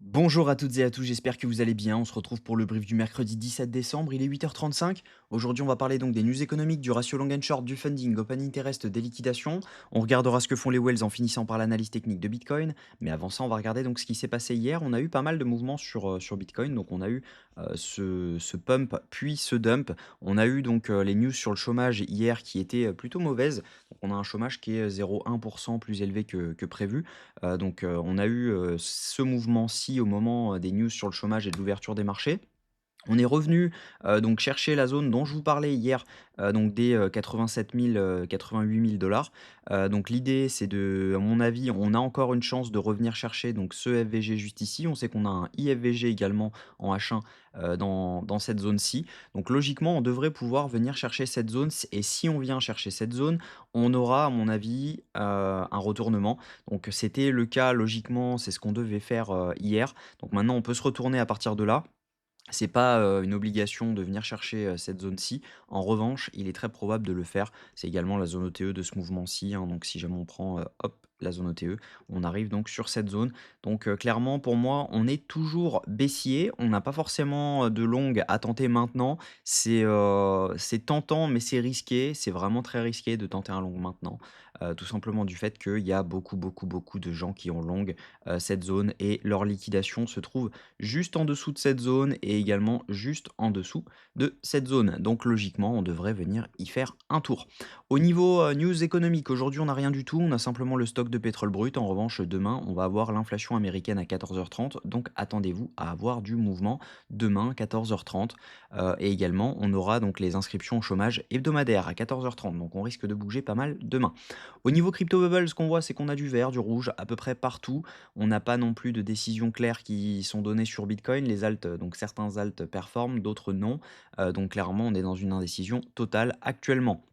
Bonjour à toutes et à tous, j'espère que vous allez bien. On se retrouve pour le brief du mercredi 17 décembre, il est 8h35. Aujourd'hui, on va parler donc des news économiques, du ratio long and short, du funding, open interest, des liquidations. On regardera ce que font les whales en finissant par l'analyse technique de Bitcoin. Mais avant ça, on va regarder donc ce qui s'est passé hier. On a eu pas mal de mouvements sur Bitcoin. Donc on a eu ce pump puis ce dump. On a eu donc les news sur le chômage hier qui étaient plutôt mauvaises. Donc on a un chômage qui est 0,1% plus élevé que prévu. On a eu, ce mouvement-ci au moment, des news sur le chômage et de l'ouverture des marchés. On est revenu, donc chercher la zone dont je vous parlais hier, donc des, 87 000, 88 000 Donc l'idée, c'est de à mon avis, on a encore une chance de revenir chercher donc ce FVG juste ici. On sait qu'on a un IFVG également en H1, dans cette zone-ci. Donc logiquement, on devrait pouvoir venir chercher cette zone et si on vient chercher cette zone, on aura à mon avis, un retournement. Donc c'était le cas logiquement, c'est ce qu'on devait faire, hier. Donc maintenant on peut se retourner à partir de là. C'est pas, une obligation de venir chercher, cette zone-ci. En revanche, il est très probable de le faire. C'est également la zone OTE de ce mouvement-ci, hein, donc si jamais on prend, hop, la zone OTE, on arrive donc sur cette zone. Clairement pour moi, on est toujours baissier. On n'a pas forcément, de longue à tenter maintenant. C'est tentant, mais c'est risqué. C'est vraiment très risqué de tenter un long maintenant, tout simplement du fait qu'il y a beaucoup, beaucoup, beaucoup de gens qui ont long, cette zone et leur liquidation se trouve juste en dessous de cette zone et également juste en dessous de cette zone. Donc logiquement, on devrait venir y faire un tour. Au niveau news économique, aujourd'hui on n'a rien du tout, on a simplement le stock de pétrole brut. En revanche, demain, on va avoir l'inflation américaine à 14h30. Donc attendez-vous à avoir du mouvement demain 14h30. Et également, on aura donc les inscriptions au chômage hebdomadaire à 14h30. Donc on risque de bouger pas mal demain. Au niveau crypto bubble, ce qu'on voit, c'est qu'on a du vert, du rouge à peu près partout. On n'a pas non plus de décisions claires qui sont données sur Bitcoin. Les alts, donc certains alts performent, d'autres non. Donc clairement, on est dans une indécision totale actuellement.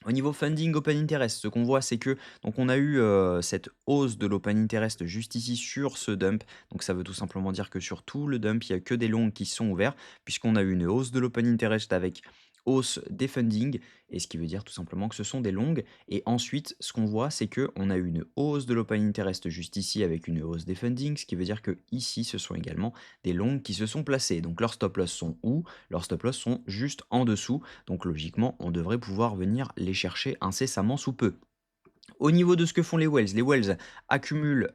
Au niveau funding open interest, ce qu'on voit, c'est que donc on a eu, cette hausse de l'open interest juste ici sur ce dump. Donc ça veut tout simplement dire que sur tout le dump, il y a que des longs qui sont ouverts puisqu'on a eu une hausse de l'open interest avec hausse des funding et ce qui veut dire tout simplement que ce sont des longues et ensuite ce qu'on voit, c'est que on a eu une hausse de l'open interest juste ici avec une hausse des funding, ce qui veut dire que ici, ce sont également des longues qui se sont placées. Donc leurs stop loss sont où? Leurs stop loss sont juste en dessous. Donc logiquement, on devrait pouvoir venir les chercher incessamment sous peu. Au niveau de ce que font les whales accumulent,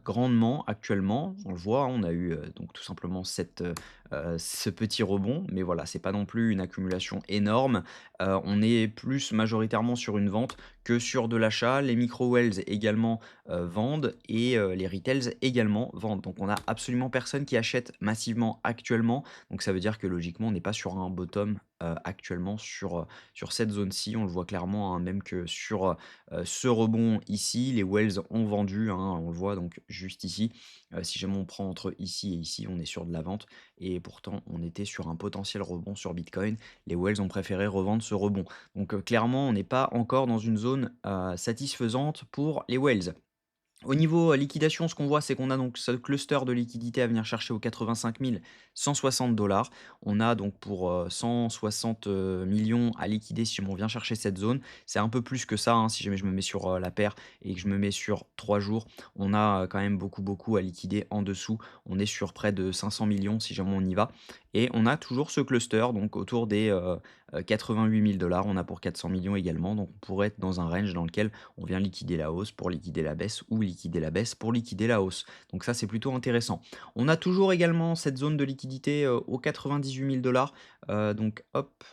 grandement actuellement. On le voit, hein, on a eu, donc tout simplement ce petit rebond, mais voilà, c'est pas non plus une accumulation énorme. On est plus majoritairement sur une vente que sur de l'achat. Les micro whales également, vendent et les retails également vendent. Donc on a absolument personne qui achète massivement actuellement. Donc ça veut dire que logiquement, on n'est pas sur un bottom, actuellement sur cette zone-ci. On le voit clairement, hein, même que sur, ce rebond ici, les Wells ont vendu, hein, on le voit donc juste ici. Si jamais on prend entre ici et ici, on est sur de la vente et pourtant on était sur un potentiel rebond sur Bitcoin. Les Wells ont préféré revendre ce rebond. Clairement, on n'est pas encore dans une zone, satisfaisante pour les Wells. Au niveau, liquidation, ce qu'on voit, c'est qu'on a donc ce cluster de liquidité à venir chercher aux 85 160 $. On a donc pour, 160, millions à liquider si on vient chercher cette zone. C'est un peu plus que ça, hein, si jamais je me mets sur, la paire et que je me mets sur 3 jours. On a, quand même beaucoup, beaucoup à liquider en dessous. On est sur près de 500 millions si jamais on y va et on a toujours ce cluster donc autour des, 88 000 $. On a pour 400 millions également, donc on pourrait être dans un range dans lequel on vient liquider la hausse pour liquider la baisse ou liquider la baisse pour liquider la hausse. Donc ça, c'est plutôt intéressant. On a toujours également cette zone de liquidité aux 98 000 $. Donc hop,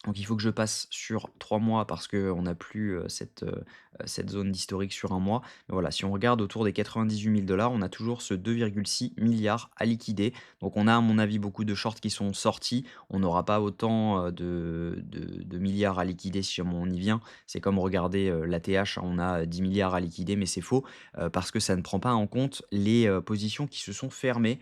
donc il faut que je passe sur 3 mois parce qu'on n'a plus, cette zone d'historique sur un mois. Mais voilà, si on regarde autour des 98 000 $, on a toujours ce 2,6 milliards à liquider. Donc on a à mon avis beaucoup de shorts qui sont sortis. On n'aura pas autant, de milliards à liquider si jamais on y vient. C'est comme regarder, l'ATH, on a 10 milliards à liquider, mais c'est faux, parce que ça ne prend pas en compte les, positions qui se sont fermées.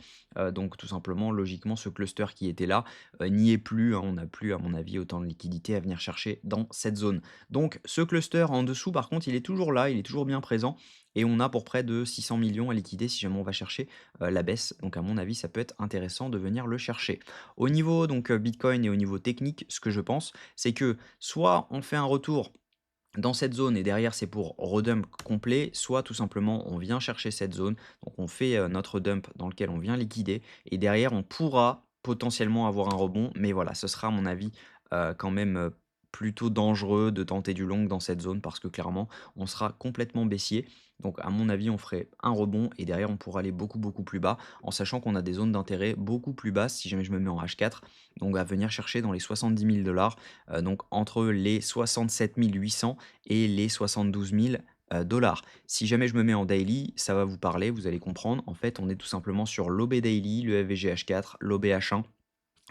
Donc tout simplement, logiquement, ce cluster qui était là, n'y est plus, hein. On n'a plus, à mon avis, autant de liquidités à venir chercher dans cette zone. Donc ce cluster en dessous, par contre, il est toujours là, il est toujours bien présent et on a pour près de 600 millions à liquider si jamais on va chercher, la baisse. Donc à mon avis, ça peut être intéressant de venir le chercher. Au niveau donc, Bitcoin et au niveau technique, ce que je pense, c'est que soit on fait un retour dans cette zone et derrière c'est pour redump complet, soit tout simplement on vient chercher cette zone, donc on fait notre dump dans lequel on vient liquider et derrière on pourra potentiellement avoir un rebond, mais voilà, ce sera à mon avis quand même plutôt dangereux de tenter du long dans cette zone parce que clairement on sera complètement baissier. Donc à mon avis on ferait un rebond et derrière on pourra aller beaucoup plus bas en sachant qu'on a des zones d'intérêt beaucoup plus basses si jamais je me mets en H4, donc à venir chercher dans les 70 000 $, donc entre les 67 800 et les 72 000 dollars. Si jamais je me mets en daily, ça va vous parler, vous allez comprendre. En fait, on est tout simplement sur l'OB daily, le FVG H4, l'OB H1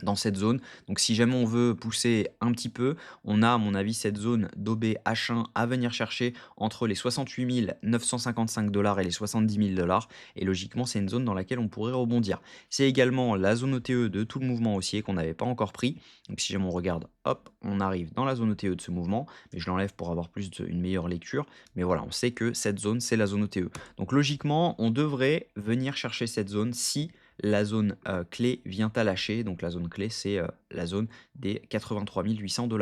dans cette zone. Donc si jamais on veut pousser un petit peu, on a à mon avis cette zone d'OB H1 à venir chercher entre les 68 955 $ et les 70 000 $. Et logiquement, c'est une zone dans laquelle on pourrait rebondir. C'est également la zone OTE de tout le mouvement haussier qu'on n'avait pas encore pris. Donc si jamais on regarde, hop, on arrive dans la zone OTE de ce mouvement. Mais je l'enlève pour avoir une meilleure lecture. Mais voilà, on sait que cette zone, c'est la zone OTE. Donc logiquement, on devrait venir chercher cette zone si la zone clé vient à lâcher. Donc la zone clé, c'est la zone des 83 800 $.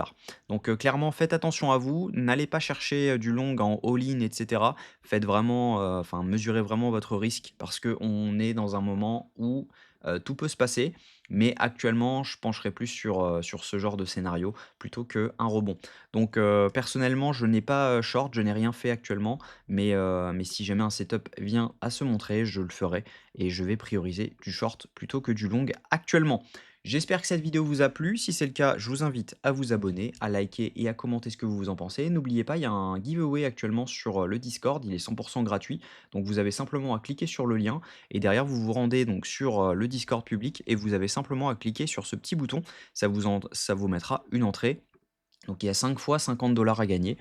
Donc clairement, faites attention à vous. N'allez pas chercher du long en all-in, etc. Faites vraiment, enfin, mesurez vraiment votre risque parce qu'on est dans un moment où tout peut se passer. Mais actuellement, je pencherai plus sur ce genre de scénario plutôt qu'un rebond. Donc personnellement, je n'ai pas short, je n'ai rien fait actuellement. Mais si jamais un setup vient à se montrer, je le ferai et je vais prioriser du short plutôt que du long actuellement. J'espère que cette vidéo vous a plu. Si c'est le cas, je vous invite à vous abonner, à liker et à commenter ce que vous en pensez. N'oubliez pas, il y a un giveaway actuellement sur le Discord. Il est 100% gratuit. Donc vous avez simplement à cliquer sur le lien et derrière vous vous rendez donc sur le Discord public et vous avez simplement à cliquer sur ce petit bouton. Ça vous mettra une entrée. Donc il y a 5 fois 50 $ à gagner.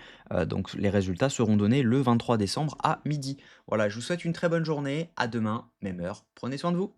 Donc les résultats seront donnés le 23 décembre à midi. Voilà, je vous souhaite une très bonne journée. À demain, même heure. Prenez soin de vous.